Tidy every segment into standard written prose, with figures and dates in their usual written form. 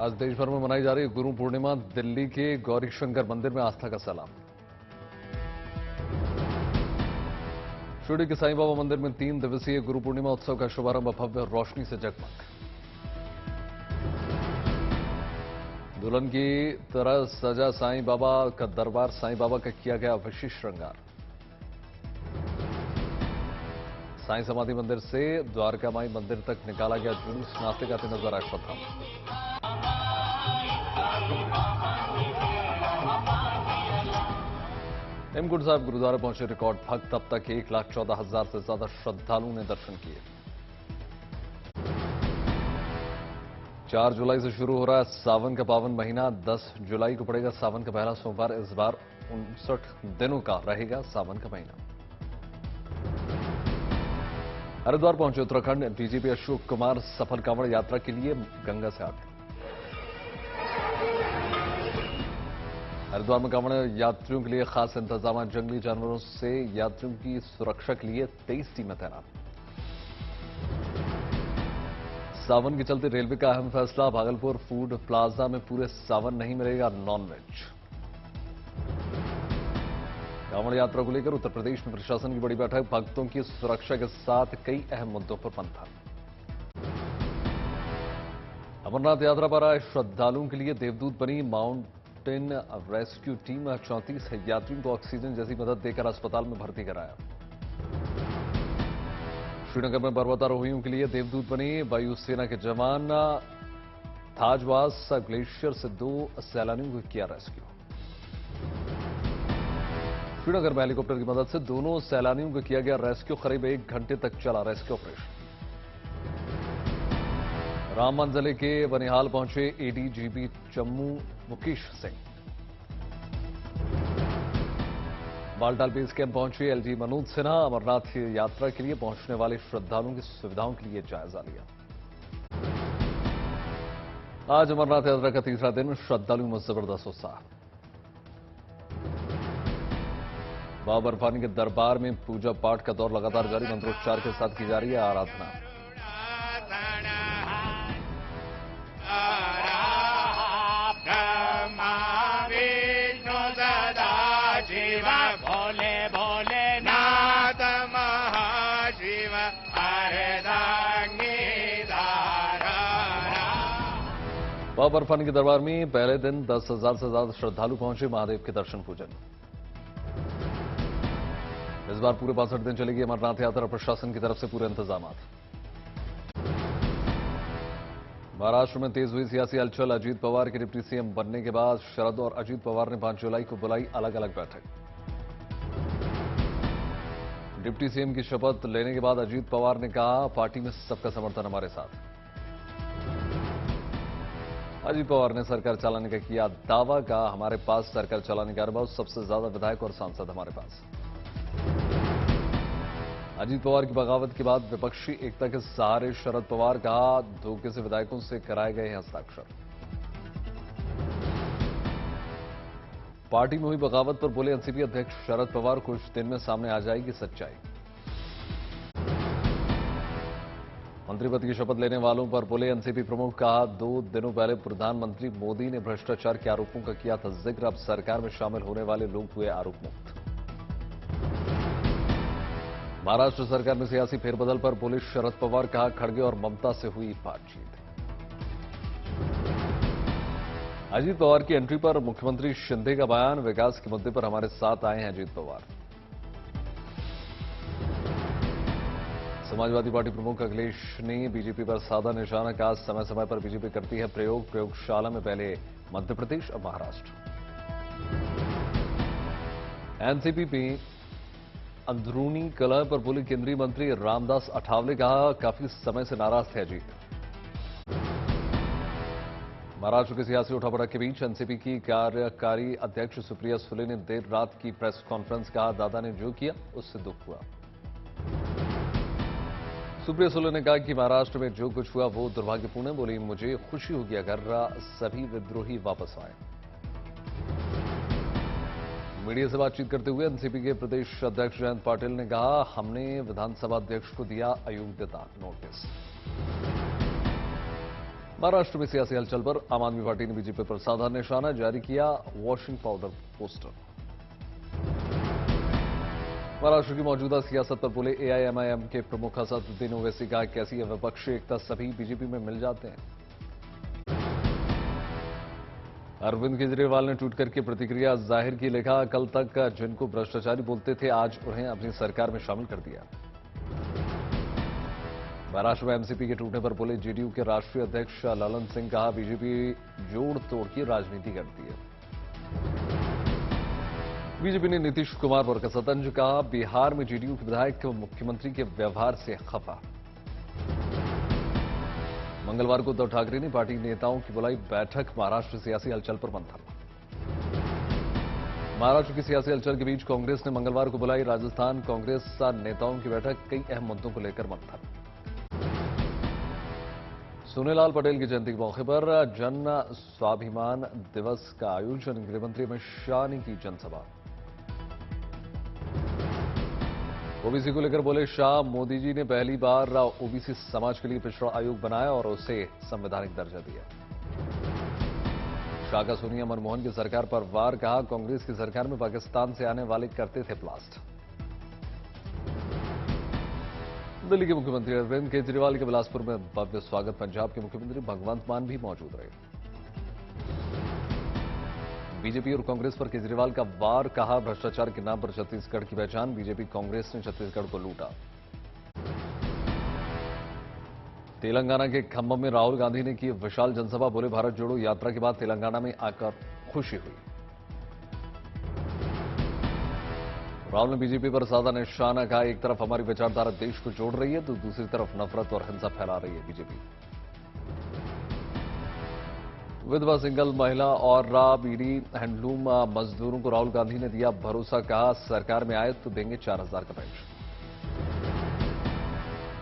आज देश भर में मनाई जा रही गुरु पूर्णिमा। दिल्ली के गौरी शंकर मंदिर में आस्था का सलाम। शिरडी के साईं बाबा मंदिर में 3 दिवसीय गुरु पूर्णिमा उत्सव का शुभारंभ भव्य रोशनी से जगमग। दुल्हन की तरह सजा साईं बाबा का दरबार। साईं बाबा का किया गया विशेष श्रृंगार। साईं समाधि मंदिर से द्वारका माई मंदिर तक निकाला गया जुलूस। नाचते गाते नजर आए श्रद्धालु। हेमकुंड साहिब गुरुद्वारा पहुंचे रिकॉर्ड भक्त। अब तक 1,14,000 से ज्यादा श्रद्धालुओं ने दर्शन किए। 4 जुलाई से शुरू हो रहा है सावन का पावन महीना। 10 जुलाई को पड़ेगा सावन का पहला सोमवार। इस बार 59 दिनों का रहेगा सावन का महीना। हरिद्वार पहुंचे उत्तराखंड डीजीपी अशोक कुमार। सफल कांवड़ यात्रा के लिए गंगा से आगे। हरिद्वार में कांवड़ यात्रियों के लिए खास इंतजाम। जंगली जानवरों से यात्रियों की सुरक्षा के लिए 23 टीमें तैनात। सावन के चलते रेलवे का अहम फैसला। भागलपुर फूड प्लाजा में पूरे सावन नहीं मिलेगा नॉनवेज। कांवड़ यात्रा को लेकर उत्तर प्रदेश में प्रशासन की बड़ी बैठक। भक्तों की सुरक्षा के साथ कई अहम मुद्दों पर मंथन। अमरनाथ यात्रा पर आए श्रद्धालुओं के लिए देवदूत बनी माउंटेन रेस्क्यू टीम। 34 यात्रियों को ऑक्सीजन जैसी मदद देकर अस्पताल में भर्ती कराया। श्रीनगर में पर्वतारोहियों के लिए देवदूत बनी वायुसेना के जवान। थाजवास ग्लेशियर से 2 सैलानियों को किया रेस्क्यू। श्रीनगर में हेलीकॉप्टर की मदद से दोनों सैलानियों को किया गया रेस्क्यू। करीब 1 घंटे तक चला रेस्क्यू ऑपरेशन। रामबन जिले के बनिहाल पहुंचे ADGP Jammu Mukesh Singh. Baltal base camp पहुंचे एलजी मनोज सिन्हा। अमरनाथ यात्रा के लिए पहुंचने वाले श्रद्धालुओं की सुविधाओं के लिए जायजा लिया। आज अमरनाथ यात्रा का तीसरा दिन। श्रद्धालुओं में जबरदस्त उत्साह। बाबा बर्फानी के दरबार में पूजा पाठ का दौर लगातार जारी। मंत्रोच्चार के साथ की जा रही है आराधना। भोले भोले नाथ महाशिव बाबा बर्फानी के दरबार में पहले दिन 10,000 से ज्यादा श्रद्धालु पहुंचे महादेव के दर्शन पूजन। इस बार पूरे 62 दिन चलेगी अमरनाथ यात्रा। प्रशासन की तरफ से पूरे इंतजाम। महाराष्ट्र में तेज हुई सियासी हलचल। अजीत पवार के डिप्टी सीएम बनने के बाद शरद और अजीत पवार ने 5 जुलाई को बुलाई अलग अलग बैठक। डिप्टी सीएम की शपथ लेने के बाद अजीत पवार ने कहा पार्टी में सबका समर्थन हमारे साथ। अजीत पवार ने सरकार चलाने का किया दावा। कहा हमारे पास सरकार चलाने का अनुभव, सबसे ज्यादा विधायक और सांसद हमारे पास। अजीत पवार की बगावत के बाद विपक्षी एकता के सहारे शरद पवार। कहा धोखे से विधायकों से कराए गए हैं हस्ताक्षर। पार्टी में हुई बगावत पर बोले एनसीपी अध्यक्ष शरद पवार। कुछ दिन में सामने आ जाएगी सच्चाई। मंत्री पद की शपथ लेने वालों पर बोले एनसीपी प्रमुख। कहा 2 दिनों पहले प्रधानमंत्री मोदी ने भ्रष्टाचार के आरोपों का किया था जिक्र। अब सरकार में शामिल होने वाले लोग हुए आरोप मुक्त। महाराष्ट्र सरकार में सियासी फेरबदल पर बोले शरद पवार। कहा खड़गे और ममता से हुई बातचीत। अजीत पवार की एंट्री पर मुख्यमंत्री शिंदे का बयान। विकास के मुद्दे पर हमारे साथ आए हैं अजीत पवार। समाजवादी पार्टी प्रमुख अखिलेश ने बीजेपी पर साधा निशाना। कहा समय समय पर बीजेपी करती है प्रयोग। प्रयोगशाला में पहले मध्य प्रदेश और महाराष्ट्र। एनसीपी में अंदरूनी कलह पर बोले केंद्रीय मंत्री रामदास अठावले। कहा काफी समय से नाराज थे अजीत। महाराष्ट्र के सियासी उठापटक के बीच एनसीपी की कार्यकारी अध्यक्ष सुप्रिया सुले ने देर रात की प्रेस कॉन्फ्रेंस। कहा दादा ने जो किया उससे दुख हुआ। सुप्रिया सुले ने कहा कि महाराष्ट्र में जो कुछ हुआ वो दुर्भाग्यपूर्ण है। बोली मुझे खुशी होगी अगर सभी विद्रोही वापस आए। मीडिया से बातचीत करते हुए एनसीपी के प्रदेश अध्यक्ष जयंत पाटिल ने कहा हमने विधानसभा अध्यक्ष को दिया अयोग्यता नोटिस। महाराष्ट्र में सियासी हलचल पर आम आदमी पार्टी ने बीजेपी पर साधा निशाना, जारी किया वॉशिंग पाउडर पोस्टर। महाराष्ट्र की मौजूदा सियासत पर बोले एआईएमआईएम के प्रमुख असदुद्दीन ओवैसी कहा, कैसी है विपक्षी एकता, सभी बीजेपी में मिल जाते हैं। अरविंद केजरीवाल ने ट्वीट करके प्रतिक्रिया जाहिर की, लिखा, कल तक जिनको भ्रष्टाचारी बोलते थे आज उन्हें अपनी सरकार में शामिल कर दिया। महाराष्ट्र में एमसीपी के टूटने पर बोले जेडीयू के राष्ट्रीय अध्यक्ष ललन सिंह, कहा बीजेपी जोड़ तोड़ की राजनीति करती है। बीजेपी ने नीतीश कुमार पर कसतंज, कहा बिहार में जेडीयू के विधायक मुख्यमंत्री के व्यवहार से खफा। मंगलवार को उद्धव ठाकरे ने पार्टी नेताओं की बुलाई बैठक, महाराष्ट्र सियासी हलचल पर मंथन। महाराष्ट्र की सियासी हलचल के बीच कांग्रेस ने मंगलवार को बुलाई राजस्थान कांग्रेस नेताओं की बैठक, कई अहम मुद्दों को लेकर मंथन। सोनेलाल पटेल की जयंती के मौके पर जन स्वाभिमान दिवस का आयोजन, गृहमंत्री अमित शाह ने की जनसभा। ओबीसी को लेकर बोले शाह, मोदी जी ने पहली बार ओबीसी समाज के लिए पिछड़ा आयोग बनाया और उसे संवैधानिक दर्जा दिया। शाह का सोनिया मनमोहन की सरकार पर वार, कहा कांग्रेस की सरकार में पाकिस्तान से आने वाले करते थे ब्लास्ट। दिल्ली के मुख्यमंत्री अरविंद केजरीवाल के बिलासपुर में भव्य स्वागत, पंजाब के मुख्यमंत्री भगवंत मान भी मौजूद रहे। बीजेपी और कांग्रेस पर केजरीवाल का वार, कहा भ्रष्टाचार के नाम पर छत्तीसगढ़ की पहचान, बीजेपी कांग्रेस ने छत्तीसगढ़ को लूटा। तेलंगाना के खम्मम में राहुल गांधी ने की विशाल जनसभा, बोले भारत जोड़ो यात्रा के बाद तेलंगाना में आकर खुशी हुई। राहुल ने बीजेपी पर साधा निशाना, कहा एक तरफ हमारी विचारधारा देश को जोड़ रही है तो दूसरी तरफ नफरत और हिंसा फैला रही है बीजेपी। विधवा, सिंगल महिला और बीड़ी हैंडलूम मजदूरों को राहुल गांधी ने दिया भरोसा, कहा सरकार में आए तो देंगे 4000 का पेंशन।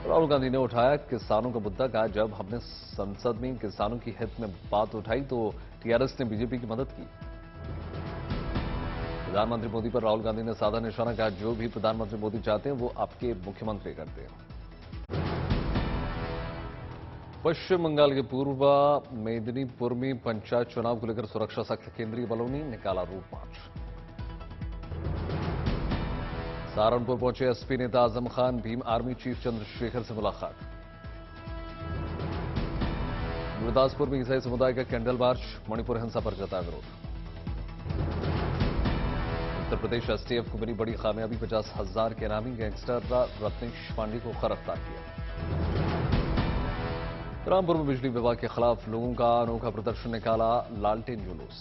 राहुल गांधी ने उठाया किसानों का मुद्दा, कहा जब हमने संसद में किसानों की हित में बात उठाई तो टीआरएस ने बीजेपी की मदद की। प्रधानमंत्री मोदी पर राहुल गांधी ने साधा निशाना, कहा जो भी प्रधानमंत्री मोदी चाहते हैं वो आपके मुख्यमंत्री करते हैं। पश्चिम बंगाल के पूर्व मेदिनीपुर में पंचायत चुनाव को लेकर सुरक्षा सख्त, केंद्रीय बलों ने निकाला रूट मार्च। सहारनपुर पहुंचे एसपी नेता आजम खान, भीम आर्मी चीफ चंद्रशेखर से मुलाकात। गुरदासपुर में ईसाई समुदाय का कैंडल मार्च, मणिपुर हिंसा पर जताया विरोध। उत्तर प्रदेश एसटीएफ को मिली बड़ी कामयाबी, 50,000 के इनामी गैंगस्टर रत्नेश पांडे को गिरफ्तार किया। रामपुर में बिजली विभाग के खिलाफ लोगों का अनोखा प्रदर्शन, निकाला लालटेन जुलूस।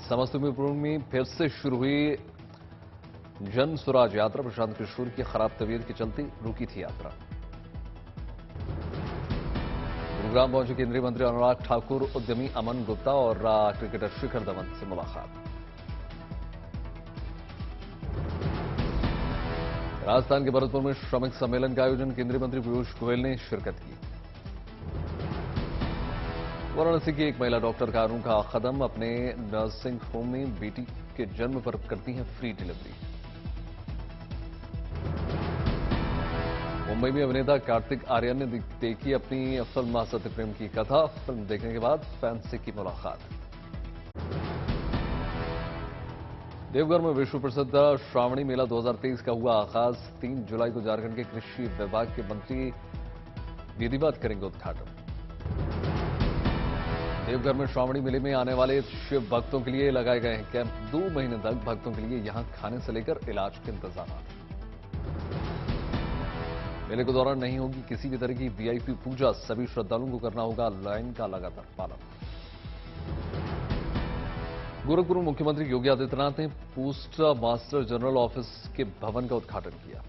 समस्तीपुर में फिर से शुरू हुई जन स्वराज यात्रा, प्रशांत किशोर की खराब तबीयत के चलते रुकी थी यात्रा। गुरुग्राम पहुंचे केंद्रीय मंत्री अनुराग ठाकुर, उद्यमी अमन गुप्ता और क्रिकेटर शिखर धवन से मुलाकात। राजस्थान के भरतपुर में श्रमिक सम्मेलन का आयोजन, केंद्रीय मंत्री पीयूष गोयल ने शिरकत की। वाराणसी की एक महिला डॉक्टर का अनोखा कदम, अपने नर्सिंग होम में बेटी के जन्म पर करती हैं फ्री डिलीवरी। मुंबई में अभिनेता कार्तिक आर्यन ने देखी अपनी फिल्म सत्य प्रेम की कथा, फिल्म देखने के बाद फैंस से की मुलाकात। देवघर में विश्व प्रसिद्ध श्रावणी मेला 2023 का हुआ आगाज, 3 जुलाई को झारखंड के कृषि विभाग के मंत्री विधिवत करेंगे उद्घाटन। देवघर में श्रावणी मेले में आने वाले शिव भक्तों के लिए लगाए गए हैं कैंप, 2 महीने तक भक्तों के लिए यहां खाने से लेकर इलाज के इंतजाम। मेले के दौरान नहीं होगी किसी भी तरह की वीआईपी पूजा, सभी श्रद्धालुओं को करना होगा लाइन का लगातार पालन। गोरखपुर में मुख्यमंत्री योगी आदित्यनाथ ने पोस्ट मास्टर जनरल ऑफिस के भवन का उद्घाटन किया।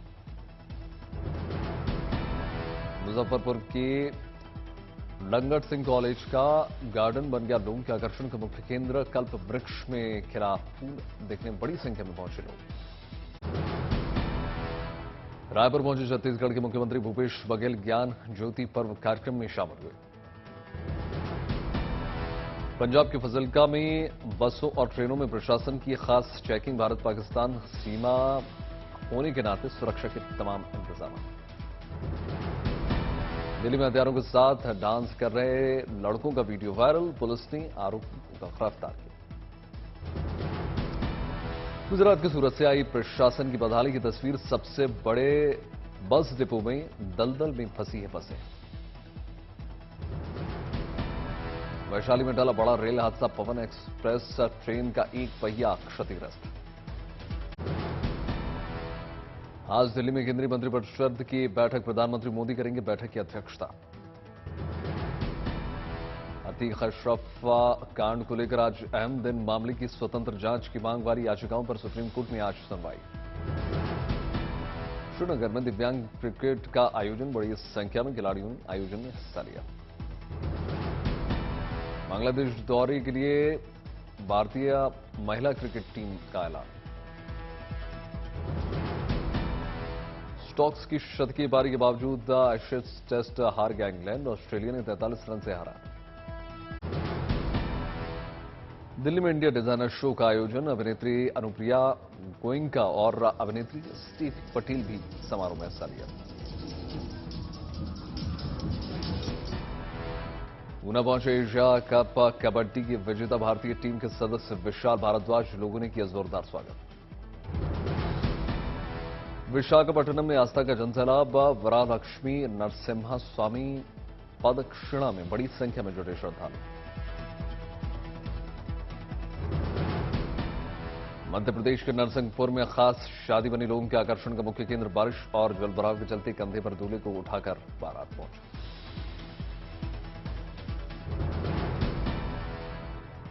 मुजफ्फरपुर के लंगट सिंह कॉलेज का गार्डन बन गया लोगों के आकर्षण का मुख्य केंद्र, कल्प वृक्ष में खिला फूल देखने में बड़ी संख्या में पहुंचे लोग। रायपुर पहुंचे छत्तीसगढ़ के मुख्यमंत्री भूपेश बघेल, ज्ञान ज्योति पर्व कार्यक्रम में शामिल हुए। पंजाब के फजिल्का में बसों और ट्रेनों में प्रशासन की खास चेकिंग, भारत पाकिस्तान सीमा होने के नाते सुरक्षा के तमाम इंतजाम। दिल्ली में हथियारों के साथ डांस कर रहे लड़कों का वीडियो वायरल, पुलिस ने आरोपियों को गिरफ्तार किया। गुजरात के सूरत से आई प्रशासन की बदहाली की तस्वीर। सबसे बड़े बस डिपो में दलदल में फंसी है बसें। वैशाली में टला बड़ा रेल हादसा, पवन एक्सप्रेस ट्रेन का एक पहिया क्षतिग्रस्त। आज दिल्ली में केंद्रीय मंत्रिपरिषद की बैठक, प्रधानमंत्री मोदी करेंगे बैठक की अध्यक्षता। अतीक अशरफ कांड को लेकर आज अहम दिन, मामले की स्वतंत्र जांच की मांग वाली याचिकाओं पर सुप्रीम कोर्ट में आज सुनवाई। श्रीनगर में दिव्यांग क्रिकेट का आयोजन, बड़ी संख्या में खिलाड़ियों ने आयोजन में हिस्सा लिया। बांग्लादेश दौरे के लिए भारतीय महिला क्रिकेट टीम का ऐलान। स्टोक्स की शतकीय पारी के बावजूद एशेज टेस्ट हार गया इंग्लैंड, ऑस्ट्रेलिया ने 43 रन से हारा। दिल्ली में इंडिया डिजाइनर शो का आयोजन, अभिनेत्री अनुप्रिया गोयनका और अभिनेत्री स्टीव पटेल भी समारोह में हिस्सा लिया। ऊना पहुंचे एशिया कप कबड्डी की विजेता भारतीय टीम के सदस्य विशाल भारद्वाज, लोगों ने किया जोरदार स्वागत। विशाखापट्टनम में आस्था का जनसैलाब, वरालक्ष्मी नरसिम्हा स्वामी पदक्षिणा में बड़ी संख्या में जुटे श्रद्धालु। मध्य प्रदेश के नरसिंहपुर में खास शादी बनी, लोगों के आकर्षण का मुख्य केंद्र बारिश और जलभराव के चलते कंधे पर दूल्हे को उठाकर बारात पहुंची।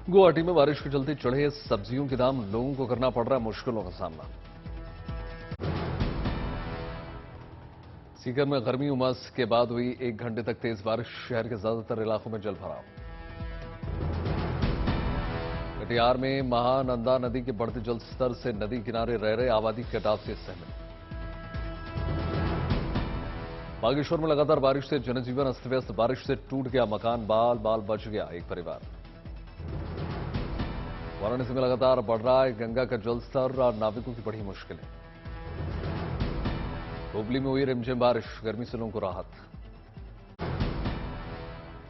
गुवाहाटी में बारिश के चलते चढ़े सब्जियों के दाम, लोगों को करना पड़ रहा है मुश्किलों का सामना। सीकर में गर्मी उमस के बाद हुई 1 घंटे तक तेज बारिश, शहर के ज्यादातर इलाकों में जलभराव। कटिहार में महानंदा नदी के बढ़ते जल स्तर से नदी किनारे रह रहे आबादी कटाव से सहमत। बागेश्वर में लगातार बारिश से जनजीवन अस्त व्यस्त, बारिश से टूट गया मकान, बाल बाल बच गया एक परिवार। वाराणसी में लगातार बढ़ रहा है गंगा का जलस्तर और नाविकों की बड़ी मुश्किलें। हुबली में हुई रिमझिम बारिश, गर्मी से लोगों को राहत।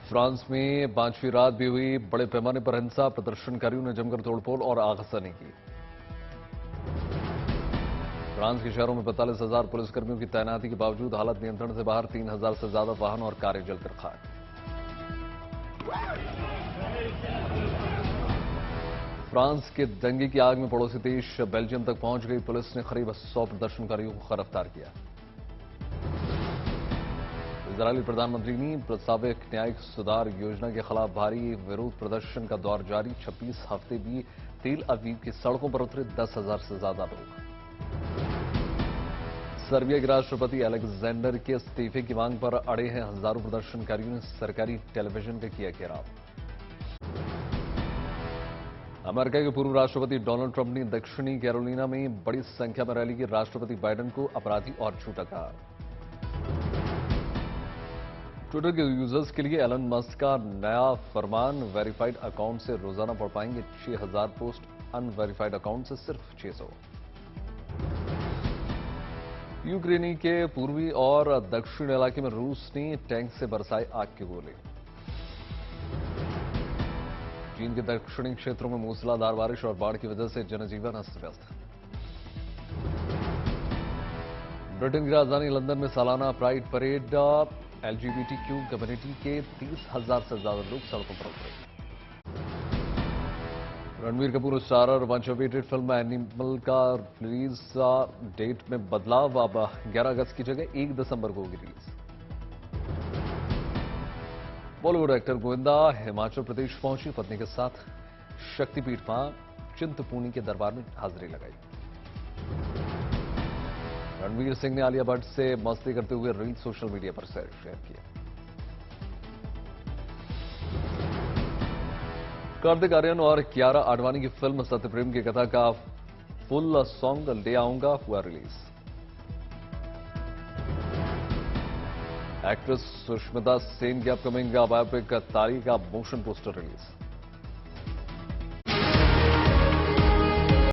फ्रांस में 5वीं रात भी हुई बड़े पैमाने पर हिंसा, प्रदर्शनकारियों ने जमकर तोड़फोड़ और आगजनी की। फ्रांस के शहरों में 45,000 पुलिसकर्मियों की तैनाती के बावजूद हालत नियंत्रण से बाहर, 3,000 से ज्यादा वाहन और कारें जलकर खाक। फ्रांस के दंगे की आग में पड़ोसी देश बेल्जियम तक पहुंच गई पुलिस ने करीब 100 प्रदर्शनकारियों को गिरफ्तार किया। इजरायली प्रधानमंत्री ने प्रस्तावित न्यायिक सुधार योजना के खिलाफ भारी विरोध प्रदर्शन का दौर जारी, 26 हफ्ते भी तेल अवीव की सड़कों पर उतरे 10,000 से ज्यादा लोग। सर्बिया के राष्ट्रपति अलेक्जेंडर के इस्तीफे की मांग पर अड़े हैं हजारों प्रदर्शनकारियों ने सरकारी टेलीविजन का किया घेराव। अमेरिका के पूर्व राष्ट्रपति डोनाल्ड ट्रंप ने दक्षिणी कैरोलिना में बड़ी संख्या में रैली की, राष्ट्रपति बाइडेन को अपराधी और झूठा कहा। ट्विटर के यूजर्स के लिए एलन मस्क का नया फरमान, वेरीफाइड अकाउंट से रोजाना पढ़ पाएंगे 6,000 पोस्ट, अनवेरीफाइड अकाउंट से सिर्फ 600। यूक्रेनी के पूर्वी और दक्षिण इलाके में रूस ने टैंक से बरसाए आग के गोले। चीन के दक्षिणी क्षेत्रों में मूसलाधार बारिश और बाढ़ की वजह से जनजीवन अस्त व्यस्त। ब्रिटेन की राजधानी लंदन में सालाना प्राइड परेड, एलजीबीटीक्यू कम्युनिटी के 30,000 से ज्यादा लोग सड़कों पर उतरे। Ranbir Kapoor starrer much awaited film animal का रिलीज डेट में बदलाव, अब 11 अगस्त की जगह 1 दिसंबर को होगी रिलीज। बॉलीवुड एक्टर गोविंदा हिमाचल प्रदेश पहुंची, पत्नी के साथ शक्तिपीठ मां चिंतपूर्णी के दरबार में हाजिरी लगाई। रणवीर सिंह ने आलिया भट्ट से मस्ती करते हुए रील सोशल मीडिया पर शेयर किया। कार्तिक आर्यन और कियारा आडवाणी की फिल्म सत्यप्रेम की कथा का फुल सॉन्ग ले आऊंगा हुआ रिलीज। एक्ट्रेस सुष्मिता सेन की अपकमिंग बायोपिक तारी का मोशन पोस्टर रिलीज।